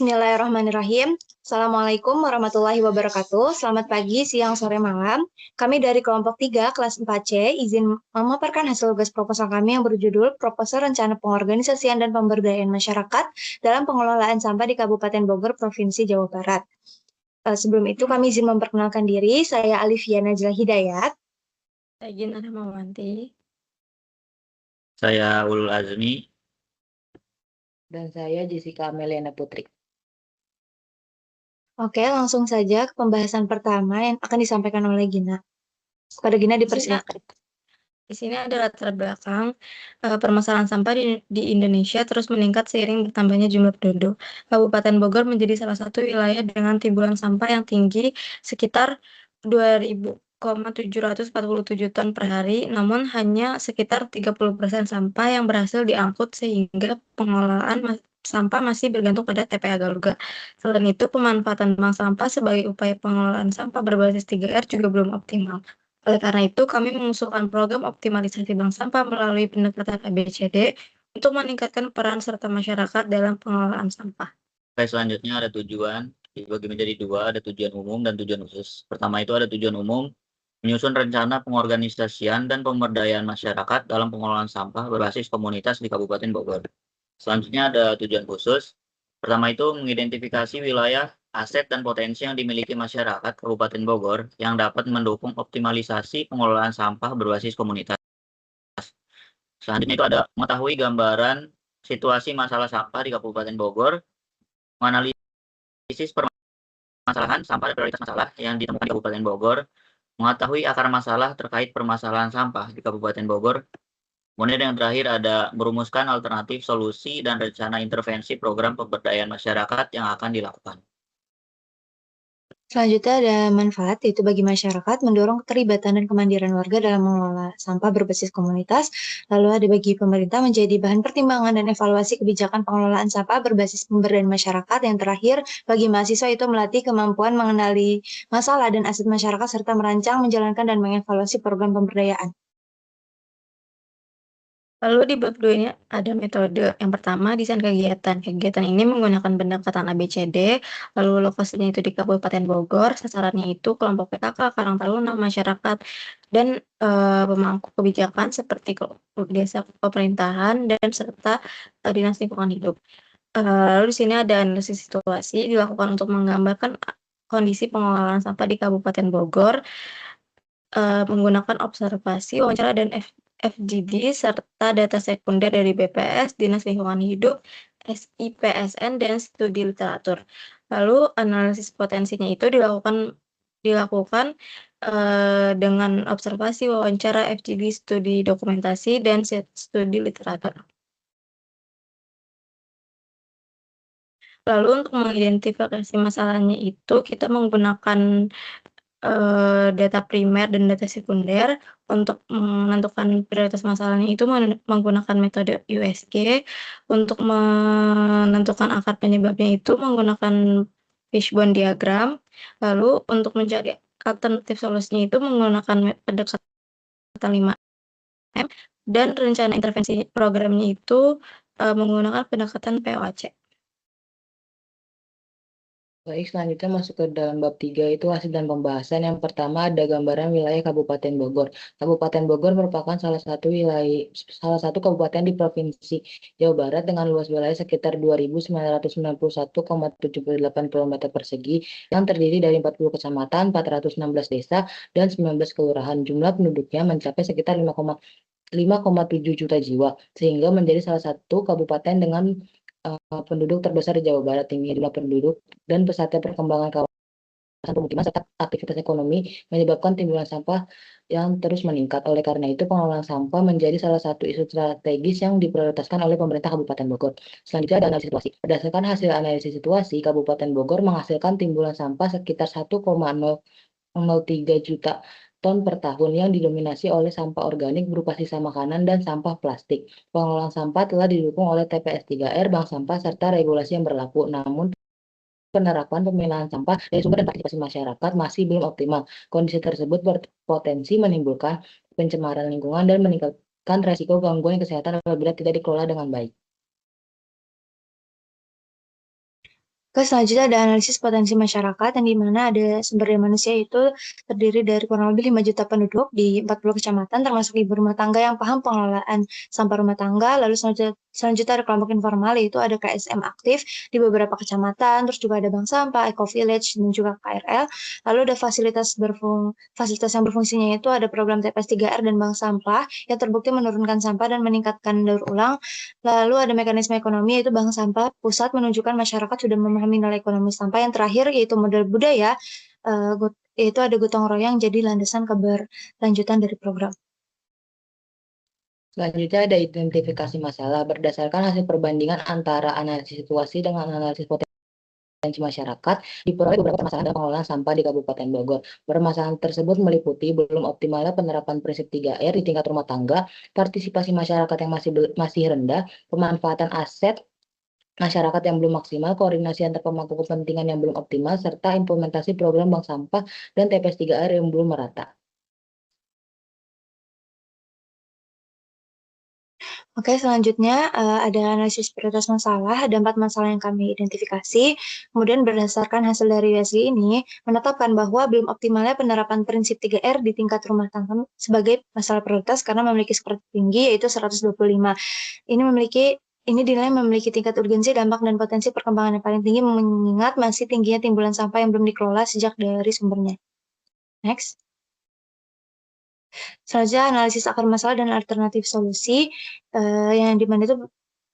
Bismillahirrahmanirrahim. Assalamualaikum warahmatullahi wabarakatuh. Selamat pagi, siang, sore, malam. Kami dari kelompok 3, kelas 4C, izin memaparkan hasil tugas proposal kami yang berjudul Proposal Rencana Pengorganisasian dan Pemberdayaan Masyarakat dalam Pengelolaan Sampah di Kabupaten Bogor, Provinsi Jawa Barat. Sebelum itu kami izin memperkenalkan diri, saya Alifia Najla Hidayat. Saya Gina Rahmawanti. Saya Ulul Azmi. Dan saya Jessica Ameliana Putri. Oke, langsung saja ke pembahasan pertama yang akan disampaikan oleh Gina. Kepada Gina dipersilakan. Di sini ada latar belakang permasalahan sampah di Indonesia terus meningkat seiring bertambahnya jumlah penduduk. Kabupaten Bogor menjadi salah satu wilayah dengan timbulan sampah yang tinggi sekitar 2.747 ton per hari, namun hanya sekitar 30% sampah yang berhasil diangkut sehingga pengelolaan sampah masih bergantung pada TPA Galuga. Selain itu, pemanfaatan bank sampah sebagai upaya pengelolaan sampah berbasis 3R juga belum optimal. Oleh karena itu, kami mengusulkan program optimalisasi bank sampah melalui pendekatan ABCD untuk meningkatkan peran serta masyarakat dalam pengelolaan sampah. Oke, selanjutnya ada tujuan, dibagi menjadi dua, ada tujuan umum dan tujuan khusus. Pertama itu ada tujuan umum, menyusun rencana pengorganisasian dan pemberdayaan masyarakat dalam pengelolaan sampah berbasis komunitas di Kabupaten Bogor. Selanjutnya ada tujuan khusus. Pertama itu mengidentifikasi wilayah, aset, dan potensi yang dimiliki masyarakat Kabupaten Bogor yang dapat mendukung optimalisasi pengelolaan sampah berbasis komunitas. Selanjutnya itu ada mengetahui gambaran situasi masalah sampah di Kabupaten Bogor, menganalisis permasalahan sampah dan prioritas masalah yang ditemukan di Kabupaten Bogor, mengetahui akar masalah terkait permasalahan sampah di Kabupaten Bogor. Kemudian yang terakhir ada merumuskan alternatif solusi dan rencana intervensi program pemberdayaan masyarakat yang akan dilakukan. Selanjutnya ada manfaat, yaitu bagi masyarakat mendorong keterlibatan dan kemandirian warga dalam mengelola sampah berbasis komunitas. Lalu ada bagi pemerintah menjadi bahan pertimbangan dan evaluasi kebijakan pengelolaan sampah berbasis pemberdayaan masyarakat. Yang terakhir, bagi mahasiswa itu melatih kemampuan mengenali masalah dan aset masyarakat serta merancang, menjalankan, dan mengevaluasi program pemberdayaan. Lalu di bab 2 ini ada metode. Yang pertama, desain kegiatan. Kegiatan ini menggunakan pendekatan ABCD, lalu lokasinya itu di Kabupaten Bogor, sasarannya itu kelompok PKK, Karang Taruna, masyarakat, dan pemangku kebijakan seperti desa pemerintahan dan serta dinas lingkungan hidup. Lalu di sini ada analisis situasi dilakukan untuk menggambarkan kondisi pengelolaan sampah di Kabupaten Bogor, menggunakan observasi, wawancara, dan FGD, serta data sekunder dari BPS, Dinas Lingkungan Hidup, SIPSN, dan studi literatur. Lalu analisis potensinya itu dilakukan dengan observasi, wawancara, FGD, studi dokumentasi, dan studi literatur. Lalu untuk mengidentifikasi masalahnya itu kita menggunakan data primer dan data sekunder. Untuk menentukan prioritas masalahnya itu menggunakan metode USG. Untuk menentukan akar penyebabnya itu menggunakan fishbone diagram. Lalu untuk mencari alternatif solusinya itu menggunakan pendekatan 5M, dan rencana intervensi programnya itu menggunakan pendekatan POAC. Baik, selanjutnya masuk ke dalam bab 3 itu hasil dan pembahasan. Yang pertama ada gambaran wilayah Kabupaten Bogor. Kabupaten Bogor merupakan salah satu kabupaten di Provinsi Jawa Barat dengan luas wilayah sekitar 2.991,78 km persegi yang terdiri dari 40 kecamatan, 416 desa, dan 19 kelurahan. Jumlah penduduknya mencapai sekitar 5,7 juta jiwa, sehingga menjadi salah satu kabupaten dengan penduduk terbesar di Jawa Barat. Tinggi jumlah penduduk dan pesatnya perkembangan kawasan pemukiman serta aktivitas ekonomi menyebabkan timbulan sampah yang terus meningkat. Oleh karena itu, pengelolaan sampah menjadi salah satu isu strategis yang diprioritaskan oleh pemerintah Kabupaten Bogor. Selanjutnya ada analisis situasi. Berdasarkan hasil analisis situasi, Kabupaten Bogor menghasilkan timbulan sampah sekitar 1,003 juta ton per tahun yang didominasi oleh sampah organik berupa sisa makanan dan sampah plastik. Pengelolaan sampah telah didukung oleh TPS 3R, bank sampah, serta regulasi yang berlaku. Namun, penerapan pemilahan sampah dari sumber dan partisipasi masyarakat masih belum optimal. Kondisi tersebut berpotensi menimbulkan pencemaran lingkungan dan meningkatkan resiko gangguan kesehatan apabila tidak dikelola dengan baik. Oke, selanjutnya ada analisis potensi masyarakat yang dimana ada sumber daya manusia itu terdiri dari kurang lebih 5 juta penduduk di 40 kecamatan termasuk ibu rumah tangga yang paham pengelolaan sampah rumah tangga. Lalu selanjutnya ada kelompok informal yaitu ada KSM aktif di beberapa kecamatan, terus juga ada bank sampah, eco village dan juga KRL. Lalu ada fasilitas yang berfungsinya itu ada program TPS 3R dan bank sampah yang terbukti menurunkan sampah dan meningkatkan daur ulang. Lalu ada mekanisme ekonomi yaitu bank sampah pusat menunjukkan masyarakat sudah memahami nilai ekonomi sampah. Yang terakhir yaitu model budaya, yaitu ada gotong royong jadi landasan keberlanjutan dari program. Selanjutnya ada identifikasi masalah berdasarkan hasil perbandingan antara analisis situasi dengan analisis potensi masyarakat diperoleh beberapa masalah dalam pengelolaan sampah di Kabupaten Bogor. Permasalahan tersebut meliputi belum optimalnya penerapan prinsip 3R di tingkat rumah tangga, partisipasi masyarakat yang masih rendah, pemanfaatan aset masyarakat yang belum maksimal, koordinasi antar pemangku kepentingan yang belum optimal, serta implementasi program bank sampah dan TPS 3R yang belum merata. Oke, selanjutnya ada analisis prioritas masalah. Ada 4 masalah yang kami identifikasi. Kemudian berdasarkan hasil dari USG ini, menetapkan bahwa belum optimalnya penerapan prinsip 3R di tingkat rumah tangga sebagai masalah prioritas karena memiliki skor tinggi yaitu 125. Ini dinilai memiliki tingkat urgensi, dampak, dan potensi perkembangan yang paling tinggi mengingat masih tingginya timbulan sampah yang belum dikelola sejak dari sumbernya. Next. Selanjutnya analisis akar masalah dan alternatif solusi yang dimana itu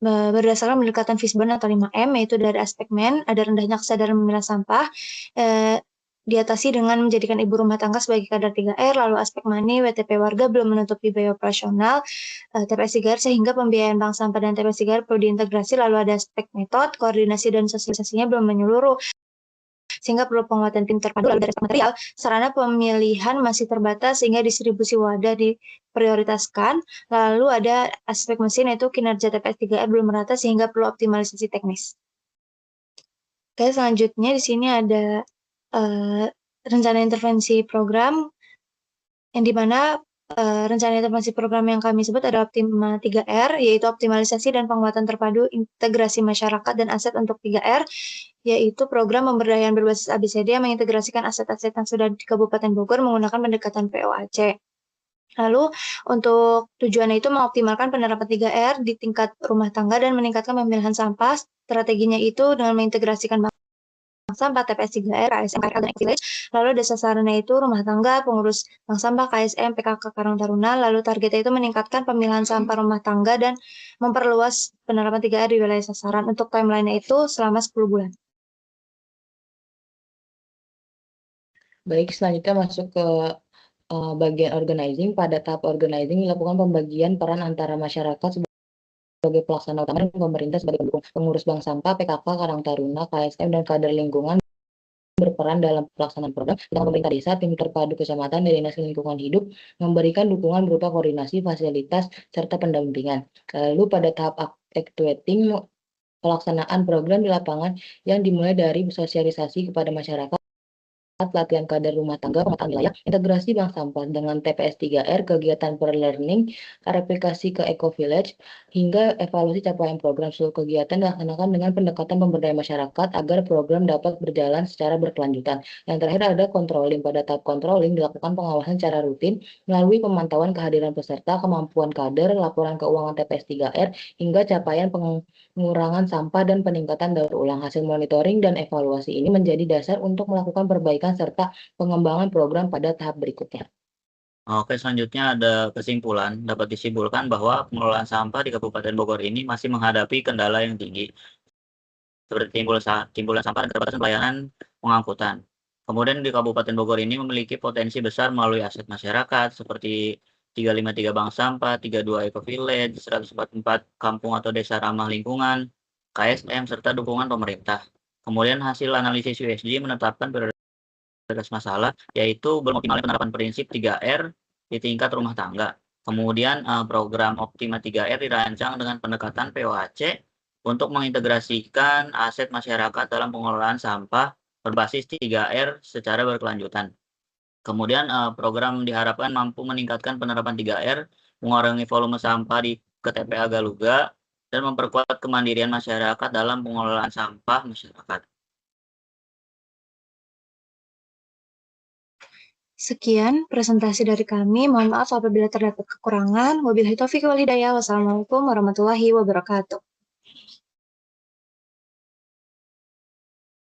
berdasarkan pendekatan Fishbone atau 5M, yaitu dari aspek ada rendahnya kesadaran memilah sampah, diatasi dengan menjadikan ibu rumah tangga sebagai kadar 3R, lalu aspek money, WTP warga belum menutupi biaya operasional, TPS 3R sehingga pembiayaan bank sampah dan TPS 3R perlu diintegrasi, lalu ada aspek metode, koordinasi dan sosialisasinya belum menyeluruh, sehingga perlu penguatan tim terpadu. Lalu dari aspek material, sarana pemilihan masih terbatas sehingga distribusi wadah diprioritaskan. Lalu ada aspek mesin yaitu kinerja TPS 3R belum merata sehingga perlu optimalisasi teknis. Oke, selanjutnya di sini ada rencana intervensi program yang dimana rencana intervensi program yang kami sebut ada Optima 3R, yaitu optimalisasi dan penguatan terpadu integrasi masyarakat dan aset untuk 3R, yaitu program pemberdayaan berbasis ABCD yang mengintegrasikan aset-aset yang sudah di Kabupaten Bogor menggunakan pendekatan POAC. Lalu untuk tujuannya itu mengoptimalkan penerapan 3R di tingkat rumah tangga dan meningkatkan pemilihan sampah. Strateginya itu dengan mengintegrasikan bank sampah, TPS 3R, KSM, KRL, dan Village. Lalu ada sasarannya itu rumah tangga, pengurus bank sampah, KSM, PKK Karang Taruna. Lalu targetnya itu meningkatkan pemilihan sampah rumah tangga dan memperluas penerapan 3R di wilayah sasaran. Untuk timeline-nya itu selama 10 bulan. Baik, selanjutnya masuk ke bagian organizing. Pada tahap organizing dilakukan pembagian peran antara masyarakat sebagai pelaksana utama dan pemerintah sebagai pendukung. Pengurus bank sampah, PKK Karang Taruna, KSM, dan kader lingkungan berperan dalam pelaksanaan program. Sedangkan pemerintah desa, tim terpadu kecamatan, dan dinas lingkungan hidup memberikan dukungan berupa koordinasi, fasilitas, serta pendampingan. Lalu pada tahap actuating, pelaksanaan program di lapangan yang dimulai dari sosialisasi kepada masyarakat, pelatihan kader rumah tangga, pemetaan wilayah, integrasi bank sampah dengan TPS 3R, kegiatan per learning, replikasi ke eco village, hingga evaluasi capaian program. Seluruh kegiatan dilaksanakan dengan pendekatan pemberdayaan masyarakat agar program dapat berjalan secara berkelanjutan. Yang terakhir ada controlling. Pada tahap controlling dilakukan pengawasan secara rutin melalui pemantauan kehadiran peserta, kemampuan kader, laporan keuangan TPS 3R, hingga capaian pengurangan sampah dan peningkatan daur ulang. Hasil monitoring dan evaluasi ini menjadi dasar untuk melakukan perbaikan serta pengembangan program pada tahap berikutnya. Oke, selanjutnya ada kesimpulan. Dapat disimpulkan bahwa pengelolaan sampah di Kabupaten Bogor ini masih menghadapi kendala yang tinggi, seperti timbulan sampah dan keterbatasan pelayanan pengangkutan. Kemudian di Kabupaten Bogor ini memiliki potensi besar melalui aset masyarakat seperti 353 bank sampah, 32 eco village, 144 kampung atau desa ramah lingkungan, KSM, serta dukungan pemerintah. Kemudian hasil analisis USG menetapkan prioritas masalah, yaitu belum optimalnya penerapan prinsip 3R di tingkat rumah tangga. Kemudian program Optima 3R dirancang dengan pendekatan POAC untuk mengintegrasikan aset masyarakat dalam pengelolaan sampah berbasis 3R secara berkelanjutan. Kemudian program diharapkan mampu meningkatkan penerapan 3R, mengurangi volume sampah di KTPA Galuga, dan memperkuat kemandirian masyarakat dalam pengelolaan sampah masyarakat. Sekian presentasi dari kami. Mohon maaf apabila terdapat kekurangan. Wabillahi taufiq wal hidayah. Wassalamualaikum warahmatullahi wabarakatuh.